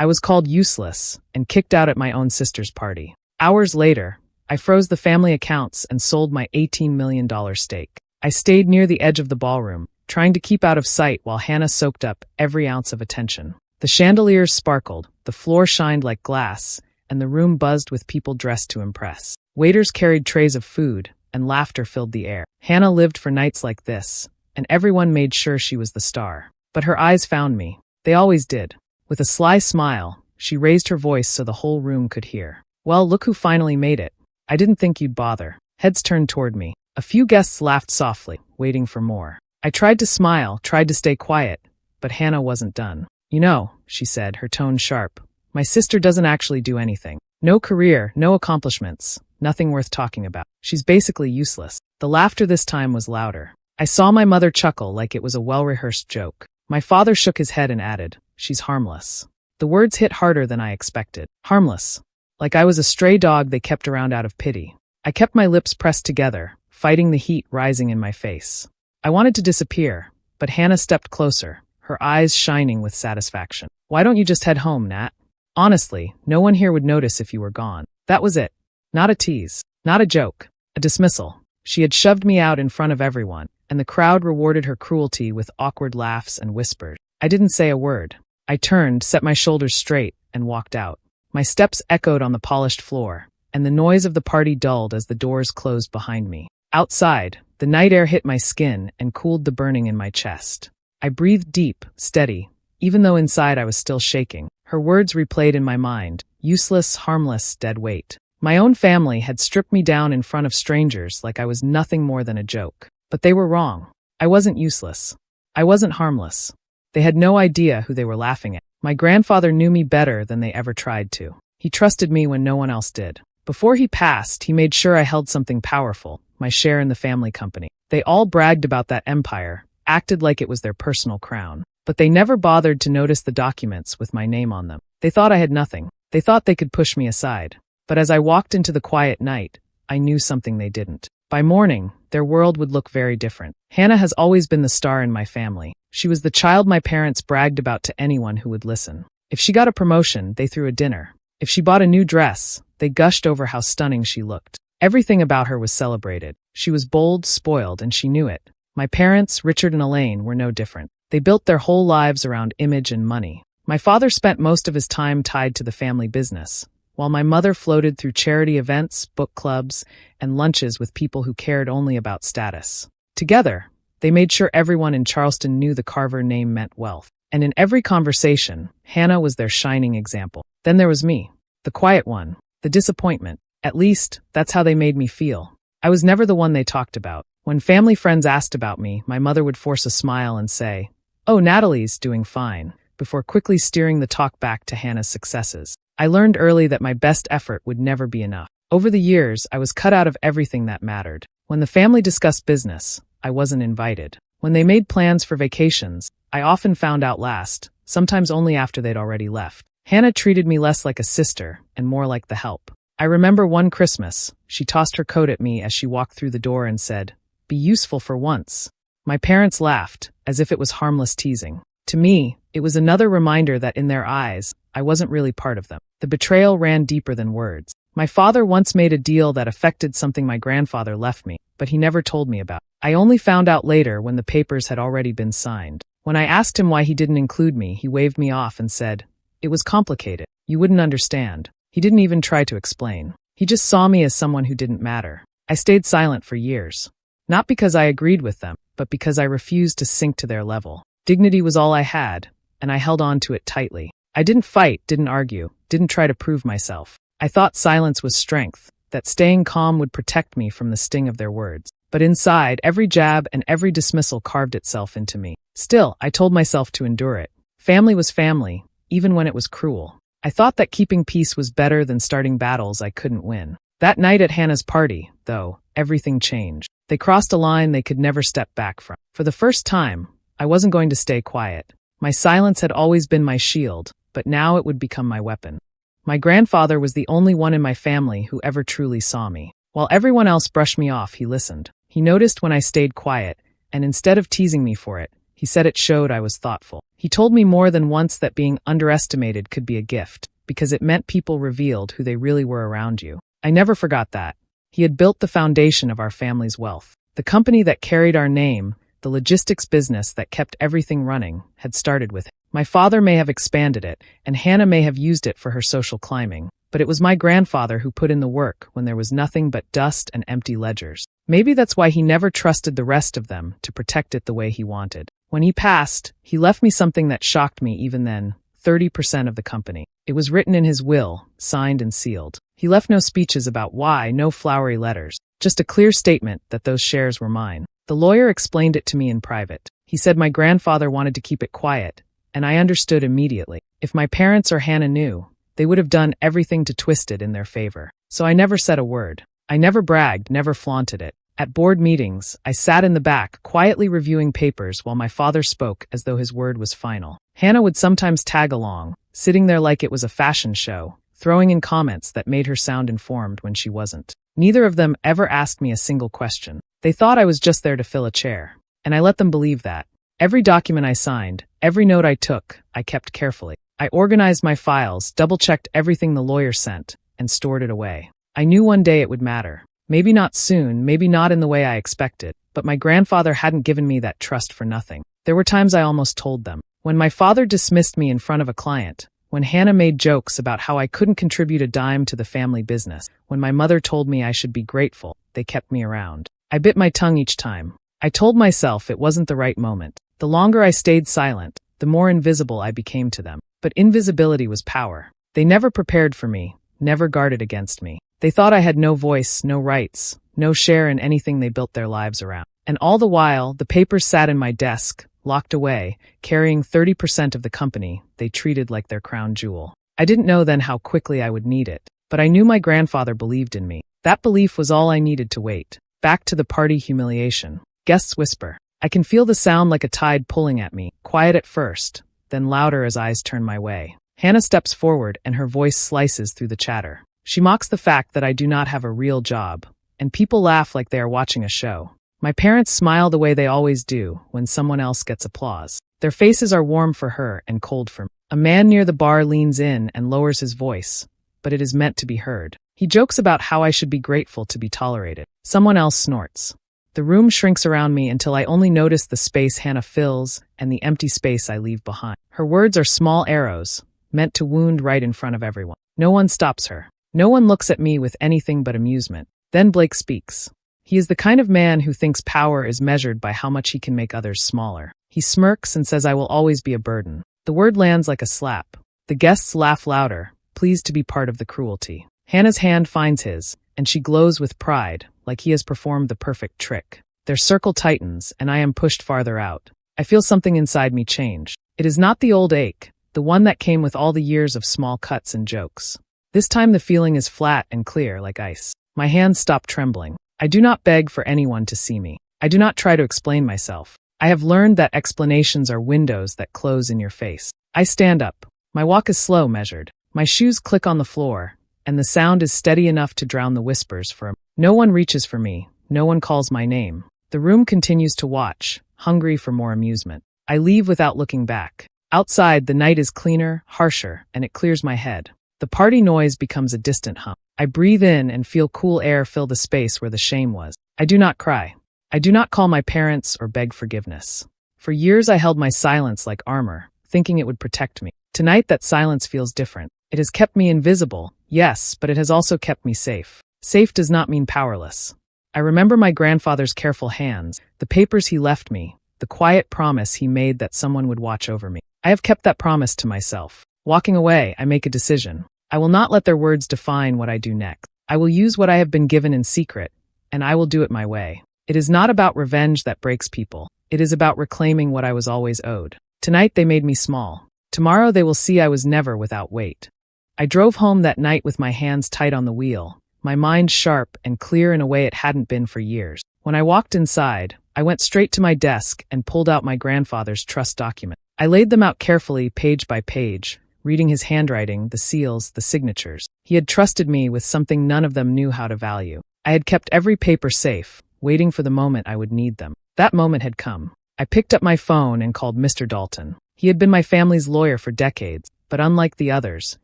I was called useless and kicked out at my own sister's party. Hours later, I froze the family accounts and sold my $18 million stake. I stayed near the edge of the ballroom, trying to keep out of sight while Hannah soaked up every ounce of attention. The chandeliers sparkled, the floor shined like glass, and the room buzzed with people dressed to impress. Waiters carried trays of food, and laughter filled the air. Hannah lived for nights like this, and everyone made sure she was the star. But her eyes found me. They always did. With a sly smile, she raised her voice so the whole room could hear. "Well, look who finally made it. I didn't think you'd bother." Heads turned toward me. A few guests laughed softly, waiting for more. I tried to smile, tried to stay quiet, but Hannah wasn't done. "You know," she said, her tone sharp, "my sister doesn't actually do anything. No career, no accomplishments, nothing worth talking about. She's basically useless." The laughter this time was louder. I saw my mother chuckle like it was a well-rehearsed joke. My father shook his head and added, "She's harmless." The words hit harder than I expected. Harmless. Like I was a stray dog they kept around out of pity. I kept my lips pressed together, fighting the heat rising in my face. I wanted to disappear, but Hannah stepped closer, her eyes shining with satisfaction. "Why don't you just head home, Nat? Honestly, no one here would notice if you were gone." That was it. Not a tease. Not a joke. A dismissal. She had shoved me out in front of everyone, and the crowd rewarded her cruelty with awkward laughs and whispers. I didn't say a word. I turned, set my shoulders straight, and walked out. My steps echoed on the polished floor, and the noise of the party dulled as the doors closed behind me. Outside, the night air hit my skin and cooled the burning in my chest. I breathed deep, steady, even though inside I was still shaking. Her words replayed in my mind, useless, harmless, dead weight. My own family had stripped me down in front of strangers like I was nothing more than a joke. But they were wrong. I wasn't useless. I wasn't harmless. They had no idea who they were laughing at. My grandfather knew me better than they ever tried to. He trusted me when no one else did. Before he passed, he made sure I held something powerful, my share in the family company. They all bragged about that empire, acted like it was their personal crown. But they never bothered to notice the documents with my name on them. They thought I had nothing. They thought they could push me aside. But as I walked into the quiet night, I knew something they didn't. By morning, their world would look very different. Hannah has always been the star in my family. She was the child my parents bragged about to anyone who would listen. If she got a promotion, they threw a dinner. If she bought a new dress, they gushed over how stunning she looked. Everything about her was celebrated. She was bold, spoiled, and she knew it. My parents, Richard and Elaine, were no different. They built their whole lives around image and money. My father spent most of his time tied to the family business, while my mother floated through charity events, book clubs, and lunches with people who cared only about status. Together, they made sure everyone in Charleston knew the Carver name meant wealth. And in every conversation, Hannah was their shining example. Then there was me, the quiet one, the disappointment. At least, that's how they made me feel. I was never the one they talked about. When family friends asked about me, my mother would force a smile and say, "Oh, Natalie's doing fine," before quickly steering the talk back to Hannah's successes. I learned early that my best effort would never be enough. Over the years, I was cut out of everything that mattered. When the family discussed business, I wasn't invited. When they made plans for vacations, I often found out last, sometimes only after they'd already left. Hannah treated me less like a sister and more like the help. I remember one Christmas, she tossed her coat at me as she walked through the door and said, "Be useful for once." My parents laughed, as if it was harmless teasing. To me, it was another reminder that in their eyes, I wasn't really part of them. The betrayal ran deeper than words. My father once made a deal that affected something my grandfather left me, but he never told me about. I only found out later when the papers had already been signed. When I asked him why he didn't include me, he waved me off and said, "It was complicated. You wouldn't understand." He didn't even try to explain. He just saw me as someone who didn't matter. I stayed silent for years. Not because I agreed with them, but because I refused to sink to their level. Dignity was all I had, and I held on to it tightly. I didn't fight, didn't argue, didn't try to prove myself. I thought silence was strength, that staying calm would protect me from the sting of their words. But inside, every jab and every dismissal carved itself into me. Still, I told myself to endure it. Family was family, even when it was cruel. I thought that keeping peace was better than starting battles I couldn't win. That night at Hannah's party, though, everything changed. They crossed a line they could never step back from. For the first time, I wasn't going to stay quiet. My silence had always been my shield, but now it would become my weapon. My grandfather was the only one in my family who ever truly saw me. While everyone else brushed me off, he listened. He noticed when I stayed quiet, and instead of teasing me for it, He said it showed I was thoughtful. He told me more than once that being underestimated could be a gift, because it meant people revealed who they really were around you. I never forgot that. He had built the foundation of our family's wealth. The company that carried our name, the logistics business that kept everything running, had started with him. My father may have expanded it, and Hannah may have used it for her social climbing, but it was my grandfather who put in the work when there was nothing but dust and empty ledgers. Maybe that's why he never trusted the rest of them to protect it the way he wanted. When he passed, he left me something that shocked me even then, 30% of the company. It was written in his will, signed and sealed. He left no speeches about why, no flowery letters, just a clear statement that those shares were mine. The lawyer explained it to me in private. He said my grandfather wanted to keep it quiet, and I understood immediately. If my parents or Hannah knew, they would have done everything to twist it in their favor. So I never said a word. I never bragged, never flaunted it. At board meetings, I sat in the back, quietly reviewing papers while my father spoke as though his word was final. Hannah would sometimes tag along, sitting there like it was a fashion show, throwing in comments that made her sound informed when she wasn't. Neither of them ever asked me a single question. They thought I was just there to fill a chair, and I let them believe that. Every document I signed, every note I took, I kept carefully. I organized my files, double-checked everything the lawyer sent, and stored it away. I knew one day it would matter. Maybe not soon, maybe not in the way I expected, but my grandfather hadn't given me that trust for nothing. There were times I almost told them. When my father dismissed me in front of a client, when Hannah made jokes about how I couldn't contribute a dime to the family business, when my mother told me I should be grateful, they kept me around. I bit my tongue each time. I told myself it wasn't the right moment. The longer I stayed silent, the more invisible I became to them. But invisibility was power. They never prepared for me, never guarded against me. They thought I had no voice, no rights, no share in anything they built their lives around. And all the while, the papers sat in my desk, locked away, carrying 30% of the company they treated like their crown jewel. I didn't know then how quickly I would need it, but I knew my grandfather believed in me. That belief was all I needed to wait. Back to the party humiliation. Guests whisper. I can feel the sound like a tide pulling at me, quiet at first, then louder as eyes turn my way. Hannah steps forward and her voice slices through the chatter. She mocks the fact that I do not have a real job, and people laugh like they are watching a show. My parents smile the way they always do when someone else gets applause. Their faces are warm for her and cold for me. A man near the bar leans in and lowers his voice, but it is meant to be heard. He jokes about how I should be grateful to be tolerated. Someone else snorts. The room shrinks around me until I only notice the space Hannah fills and the empty space I leave behind. Her words are small arrows, meant to wound right in front of everyone. No one stops her. No one looks at me with anything but amusement. Then Blake speaks. He is the kind of man who thinks power is measured by how much he can make others smaller. He smirks and says I will always be a burden. The word lands like a slap. The guests laugh louder, pleased to be part of the cruelty. Hannah's hand finds his, and she glows with pride, like he has performed the perfect trick. Their circle tightens, and I am pushed farther out. I feel something inside me change. It is not the old ache, the one that came with all the years of small cuts and jokes. This time the feeling is flat and clear like ice. My hands stop trembling. I do not beg for anyone to see me. I do not try to explain myself. I have learned that explanations are windows that close in your face. I stand up. My walk is slow, measured. My shoes click on the floor, and the sound is steady enough to drown the whispers for a moment. No one reaches for me. No one calls my name. The room continues to watch, hungry for more amusement. I leave without looking back. Outside, the night is cleaner, harsher, and it clears my head. The party noise becomes a distant hum. I breathe in and feel cool air fill the space where the shame was. I do not cry. I do not call my parents or beg forgiveness. For years I held my silence like armor, thinking it would protect me. Tonight that silence feels different. It has kept me invisible, yes, but it has also kept me safe. Safe does not mean powerless. I remember my grandfather's careful hands, the papers he left me, the quiet promise he made that someone would watch over me. I have kept that promise to myself. Walking away, I make a decision. I will not let their words define what I do next. I will use what I have been given in secret, and I will do it my way. It is not about revenge that breaks people. It is about reclaiming what I was always owed. Tonight they made me small. Tomorrow they will see I was never without weight. I drove home that night with my hands tight on the wheel, my mind sharp and clear in a way it hadn't been for years. When I walked inside, I went straight to my desk and pulled out my grandfather's trust document. I laid them out carefully, page by page, reading his handwriting, the seals, the signatures. He had trusted me with something none of them knew how to value. I had kept every paper safe, waiting for the moment I would need them. That moment had come. I picked up my phone and called Mr. Dalton. He had been my family's lawyer for decades, but unlike the others,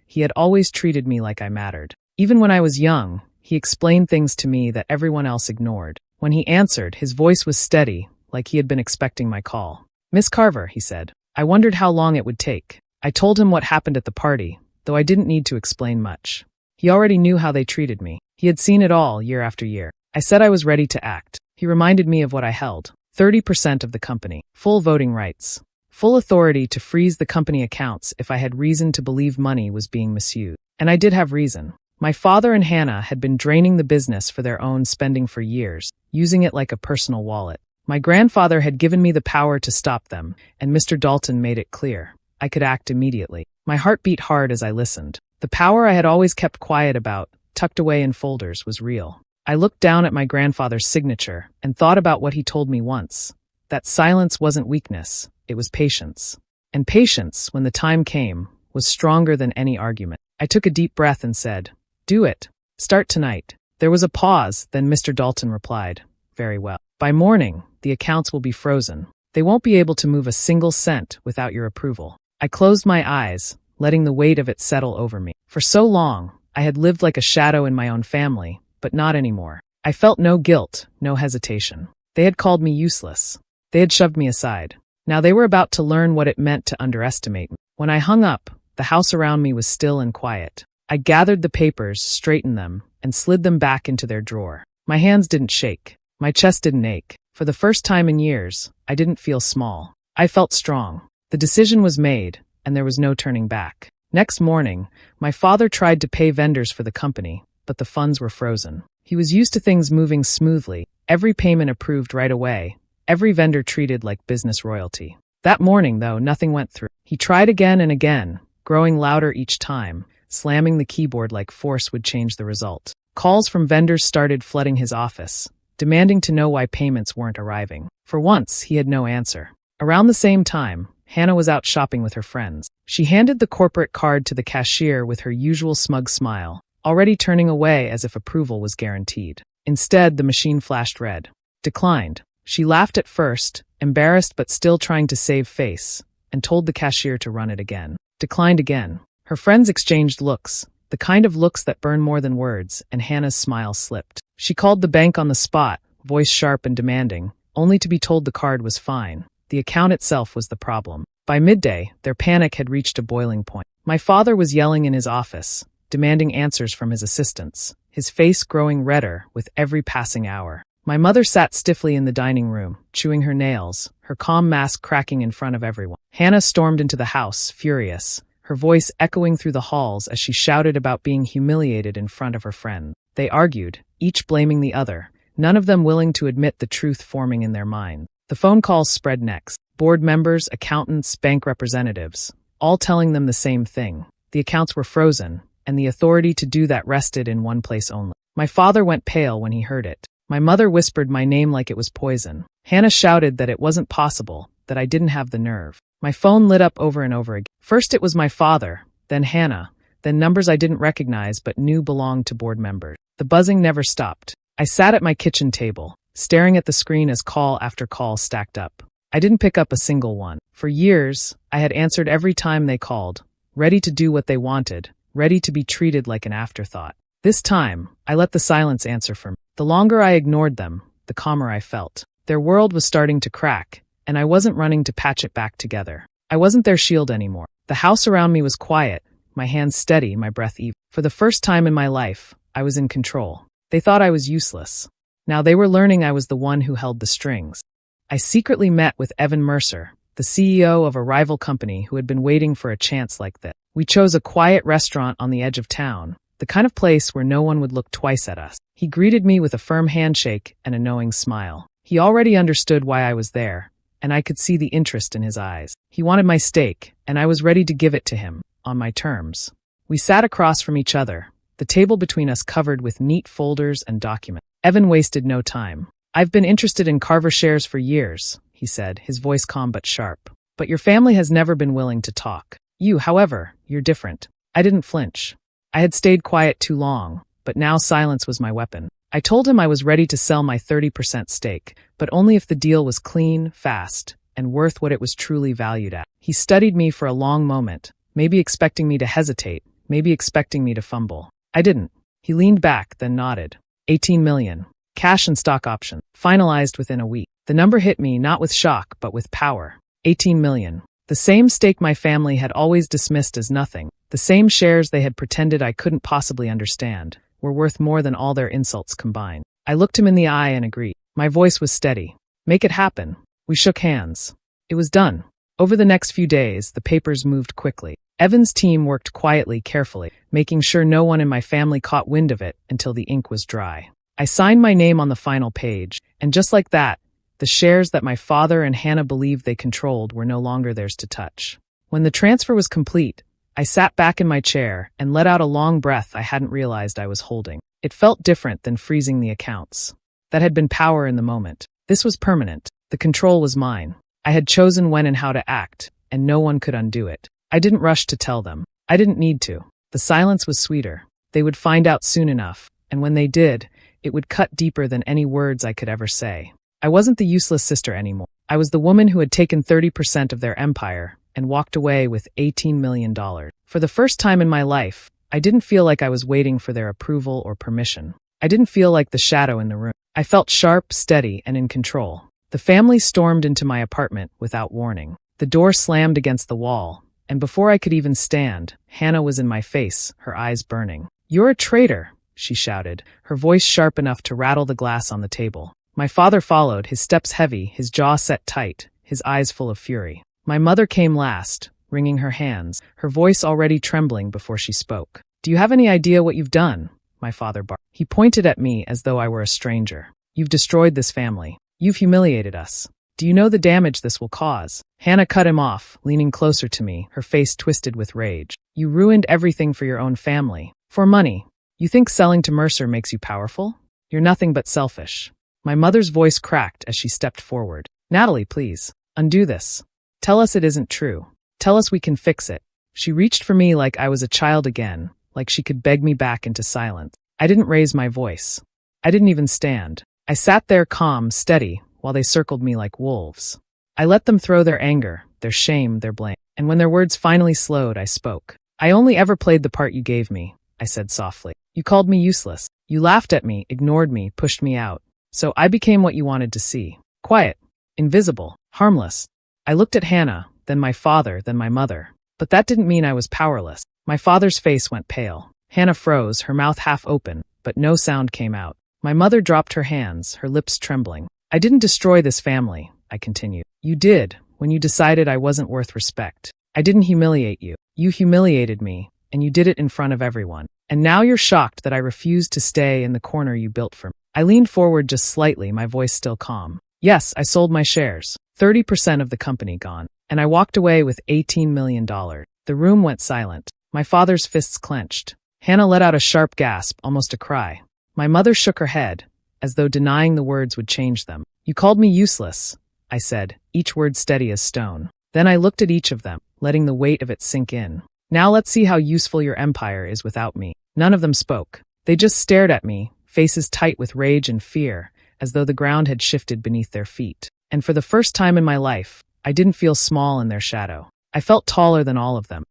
he had always treated me like I mattered. Even when I was young, he explained things to me that everyone else ignored. When he answered, his voice was steady, like he had been expecting my call. "Miss Carver," he said. I wondered how long it would take. I told him what happened at the party, though I didn't need to explain much. He already knew how they treated me. He had seen it all, year after year. I said I was ready to act. He reminded me of what I held. 30% of the company. Full voting rights. Full authority to freeze the company accounts if I had reason to believe money was being misused. And I did have reason. My father and Hannah had been draining the business for their own spending for years, using it like a personal wallet. My grandfather had given me the power to stop them, and Mr. Dalton made it clear. I could act immediately. My heart beat hard as I listened. The power I had always kept quiet about, tucked away in folders, was real. I looked down at my grandfather's signature and thought about what he told me once. That silence wasn't weakness, it was patience. And patience, when the time came, was stronger than any argument. I took a deep breath and said, "Do it. Start tonight." There was a pause, then Mr. Dalton replied, "Very well. By morning, the accounts will be frozen. They won't be able to move a single cent without your approval." I closed my eyes, letting the weight of it settle over me. For so long, I had lived like a shadow in my own family, but not anymore. I felt no guilt, no hesitation. They had called me useless. They had shoved me aside. Now they were about to learn what it meant to underestimate me. When I hung up, the house around me was still and quiet. I gathered the papers, straightened them, and slid them back into their drawer. My hands didn't shake. My chest didn't ache. For the first time in years, I didn't feel small. I felt strong. The decision was made, and there was no turning back. Next morning, my father tried to pay vendors for the company, but the funds were frozen. He was used to things moving smoothly, every payment approved right away, every vendor treated like business royalty. That morning, though, nothing went through. He tried again and again, growing louder each time, slamming the keyboard like force would change the result. Calls from vendors started flooding his office, demanding to know why payments weren't arriving. For once, he had no answer. Around the same time, Hannah was out shopping with her friends. She handed the corporate card to the cashier with her usual smug smile, already turning away as if approval was guaranteed. Instead, the machine flashed red. Declined. She laughed at first, embarrassed but still trying to save face, and told the cashier to run it again. Declined again. Her friends exchanged looks, the kind of looks that burn more than words, and Hannah's smile slipped. She called the bank on the spot, voice sharp and demanding, only to be told the card was fine. The account itself was the problem. By midday, their panic had reached a boiling point. My father was yelling in his office, demanding answers from his assistants, his face growing redder with every passing hour. My mother sat stiffly in the dining room, chewing her nails, her calm mask cracking in front of everyone. Hannah stormed into the house, furious, her voice echoing through the halls as she shouted about being humiliated in front of her friend. They argued, each blaming the other, none of them willing to admit the truth forming in their mind. The phone calls spread next. Board members, accountants, bank representatives, all telling them the same thing. The accounts were frozen, and the authority to do that rested in one place only. My father went pale when he heard it. My mother whispered my name like it was poison. Hannah shouted that it wasn't possible, that I didn't have the nerve. My phone lit up over and over again. First it was my father, then Hannah, then numbers I didn't recognize but knew belonged to board members. The buzzing never stopped. I sat at my kitchen table, staring at the screen as call after call stacked up. I didn't pick up a single one. For years, I had answered every time they called, ready to do what they wanted, ready to be treated like an afterthought. This time, I let the silence answer for me. The longer I ignored them, the calmer I felt. Their world was starting to crack, and I wasn't running to patch it back together. I wasn't their shield anymore. The house around me was quiet, my hands steady, my breath even. For the first time in my life, I was in control. They thought I was useless. Now they were learning I was the one who held the strings. I secretly met with Evan Mercer, the CEO of a rival company who had been waiting for a chance like this. We chose a quiet restaurant on the edge of town, the kind of place where no one would look twice at us. He greeted me with a firm handshake and a knowing smile. He already understood why I was there, and I could see the interest in his eyes. He wanted my steak, and I was ready to give it to him, on my terms. We sat across from each other, the table between us covered with neat folders and documents. Evan wasted no time. "I've been interested in Carver shares for years," he said, his voice calm but sharp. "But your family has never been willing to talk. You, however, you're different." I didn't flinch. I had stayed quiet too long, but now silence was my weapon. I told him I was ready to sell my 30% stake, but only if the deal was clean, fast, and worth what it was truly valued at. He studied me for a long moment, maybe expecting me to hesitate, maybe expecting me to fumble. I didn't. He leaned back, then nodded. 18 million. Cash and stock options. Finalized within a week. The number hit me not with shock, but with power. 18 million. The same stake my family had always dismissed as nothing, the same shares they had pretended I couldn't possibly understand, were worth more than all their insults combined. I looked him in the eye and agreed. My voice was steady. Make it happen. We shook hands. It was done. Over the next few days, the papers moved quickly. Evan's team worked quietly, carefully, making sure no one in my family caught wind of it until the ink was dry. I signed my name on the final page, and just like that, the shares that my father and Hannah believed they controlled were no longer theirs to touch. When the transfer was complete, I sat back in my chair and let out a long breath I hadn't realized I was holding. It felt different than freezing the accounts. That had been power in the moment. This was permanent. The control was mine. I had chosen when and how to act, and no one could undo it. I didn't rush to tell them. I didn't need to. The silence was sweeter. They would find out soon enough, and when they did, it would cut deeper than any words I could ever say. I wasn't the useless sister anymore. I was the woman who had taken 30% of their empire and walked away with $18 million. For the first time in my life, I didn't feel like I was waiting for their approval or permission. I didn't feel like the shadow in the room. I felt sharp, steady, and in control. The family stormed into my apartment without warning. The door slammed against the wall, and before I could even stand, Hannah was in my face, her eyes burning. "You're a traitor," she shouted, her voice sharp enough to rattle the glass on the table. My father followed, his steps heavy, his jaw set tight, his eyes full of fury. My mother came last, wringing her hands, her voice already trembling before she spoke. "Do you have any idea what you've done?" my father barked. He pointed at me as though I were a stranger. "You've destroyed this family. You've humiliated us. Do you know the damage this will cause?" Hannah cut him off, leaning closer to me, her face twisted with rage. "You ruined everything for your own family. For money. You think selling to Mercer makes you powerful? You're nothing but selfish." My mother's voice cracked as she stepped forward. "Natalie, please. Undo this. Tell us it isn't true. Tell us we can fix it." She reached for me like I was a child again, like she could beg me back into silence. I didn't raise my voice. I didn't even stand. I sat there calm, steady, while they circled me like wolves. I let them throw their anger, their shame, their blame. And when their words finally slowed, I spoke. "I only ever played the part you gave me," I said softly. "You called me useless. You laughed at me, ignored me, pushed me out. So I became what you wanted to see. Quiet, invisible, harmless." I looked at Hannah, then my father, then my mother. But that didn't mean I was powerless. My father's face went pale. Hannah froze, her mouth half open, but no sound came out. My mother dropped her hands, her lips trembling. "I didn't destroy this family," I continued. "You did, when you decided I wasn't worth respect. I didn't humiliate you. You humiliated me, and you did it in front of everyone. And now you're shocked that I refused to stay in the corner you built for me." I leaned forward just slightly, my voice still calm. "Yes, I sold my shares. 30% of the company gone. And I walked away with $18 million. The room went silent. My father's fists clenched. Hannah let out a sharp gasp, almost a cry. My mother shook her head, as though denying the words would change them. "You called me useless," I said, each word steady as stone. Then I looked at each of them, letting the weight of it sink in. "Now let's see how useful your empire is without me." None of them spoke. They just stared at me, faces tight with rage and fear, as though the ground had shifted beneath their feet. And for the first time in my life, I didn't feel small in their shadow. I felt taller than all of them.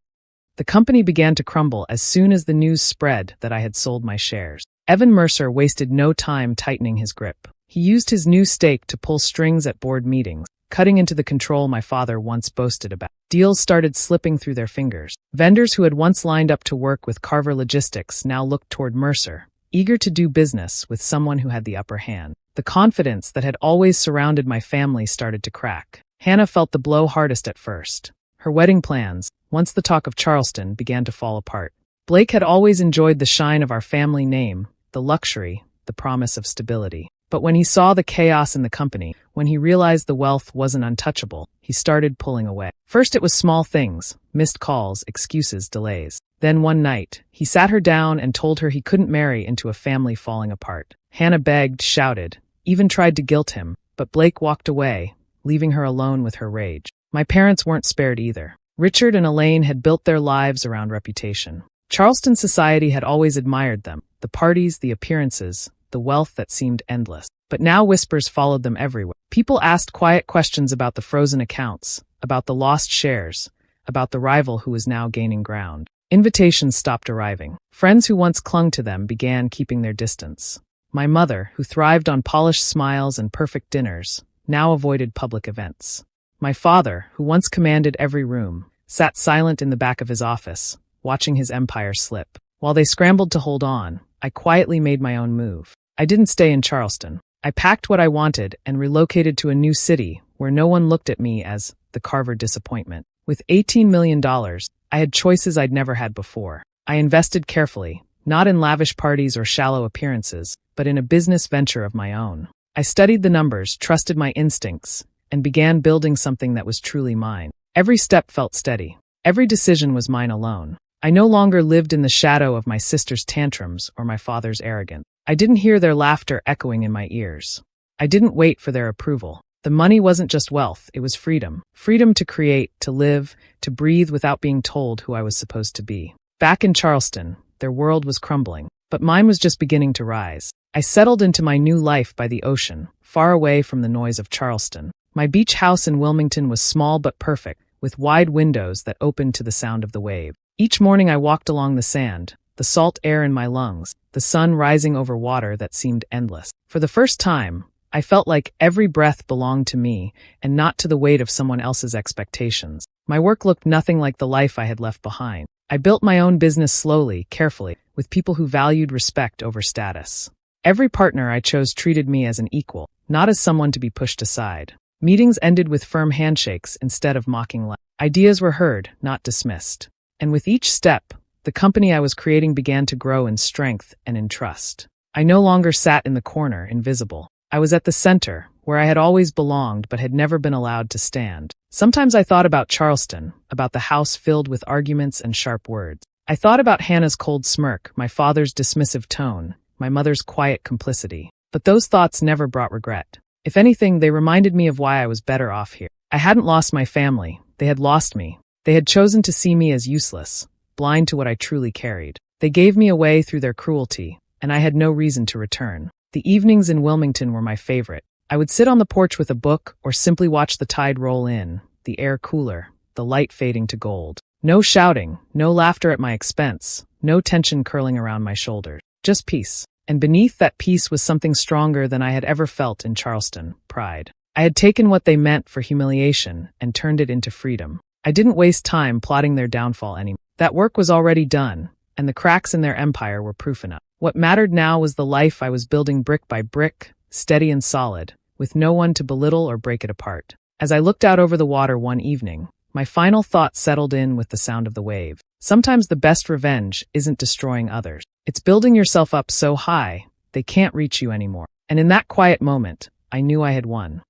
The company began to crumble as soon as the news spread that I had sold my shares. Evan Mercer wasted no time tightening his grip. He used his new stake to pull strings at board meetings, cutting into the control my father once boasted about. Deals started slipping through their fingers. Vendors who had once lined up to work with Carver Logistics now looked toward Mercer, eager to do business with someone who had the upper hand. The confidence that had always surrounded my family started to crack. Hannah felt the blow hardest at first. Her wedding plans, once the talk of Charleston, began to fall apart. Blake had always enjoyed the shine of our family name, the luxury, the promise of stability. But when he saw the chaos in the company, when he realized the wealth wasn't untouchable, he started pulling away. First it was small things, missed calls, excuses, delays. Then one night, he sat her down and told her he couldn't marry into a family falling apart. Hannah begged, shouted, even tried to guilt him, but Blake walked away, leaving her alone with her rage. My parents weren't spared either. Richard and Elaine had built their lives around reputation. Charleston society had always admired them, the parties, the appearances, the wealth that seemed endless. But now whispers followed them everywhere. People asked quiet questions about the frozen accounts, about the lost shares, about the rival who was now gaining ground. Invitations stopped arriving. Friends who once clung to them began keeping their distance. My mother, who thrived on polished smiles and perfect dinners, now avoided public events. My father, who once commanded every room, sat silent in the back of his office, watching his empire slip. While they scrambled to hold on, I quietly made my own move. I didn't stay in Charleston. I packed what I wanted and relocated to a new city where no one looked at me as the Carver disappointment. With $18 million, I had choices I'd never had before. I invested carefully, not in lavish parties or shallow appearances, but in a business venture of my own. I studied the numbers, trusted my instincts, and began building something that was truly mine. Every step felt steady. Every decision was mine alone. I no longer lived in the shadow of my sister's tantrums or my father's arrogance. I didn't hear their laughter echoing in my ears. I didn't wait for their approval. The money wasn't just wealth, it was freedom. Freedom to create, to live, to breathe without being told who I was supposed to be. Back in Charleston, their world was crumbling, but mine was just beginning to rise. I settled into my new life by the ocean, far away from the noise of Charleston. My beach house in Wilmington was small but perfect, with wide windows that opened to the sound of the wave. Each morning I walked along the sand, the salt air in my lungs, the sun rising over water that seemed endless. For the first time, I felt like every breath belonged to me and not to the weight of someone else's expectations. My work looked nothing like the life I had left behind. I built my own business slowly, carefully, with people who valued respect over status. Every partner I chose treated me as an equal, not as someone to be pushed aside. Meetings ended with firm handshakes instead of mocking laughs. Ideas were heard, not dismissed. And with each step, the company I was creating began to grow in strength and in trust. I no longer sat in the corner, invisible. I was at the center, where I had always belonged but had never been allowed to stand. Sometimes I thought about Charleston, about the house filled with arguments and sharp words. I thought about Hannah's cold smirk, my father's dismissive tone, my mother's quiet complicity. But those thoughts never brought regret. If anything, they reminded me of why I was better off here. I hadn't lost my family. They had lost me. They had chosen to see me as useless, blind to what I truly carried. They gave me away through their cruelty, and I had no reason to return. The evenings in Wilmington were my favorite. I would sit on the porch with a book or simply watch the tide roll in, the air cooler, the light fading to gold. No shouting, no laughter at my expense, no tension curling around my shoulders. Just peace. And beneath that peace was something stronger than I had ever felt in Charleston, pride. I had taken what they meant for humiliation and turned it into freedom. I didn't waste time plotting their downfall anymore. That work was already done, and the cracks in their empire were proof enough. What mattered now was the life I was building brick by brick, steady and solid, with no one to belittle or break it apart. As I looked out over the water one evening, my final thought settled in with the sound of the wave. Sometimes the best revenge isn't destroying others. It's building yourself up so high, they can't reach you anymore. And in that quiet moment, I knew I had won.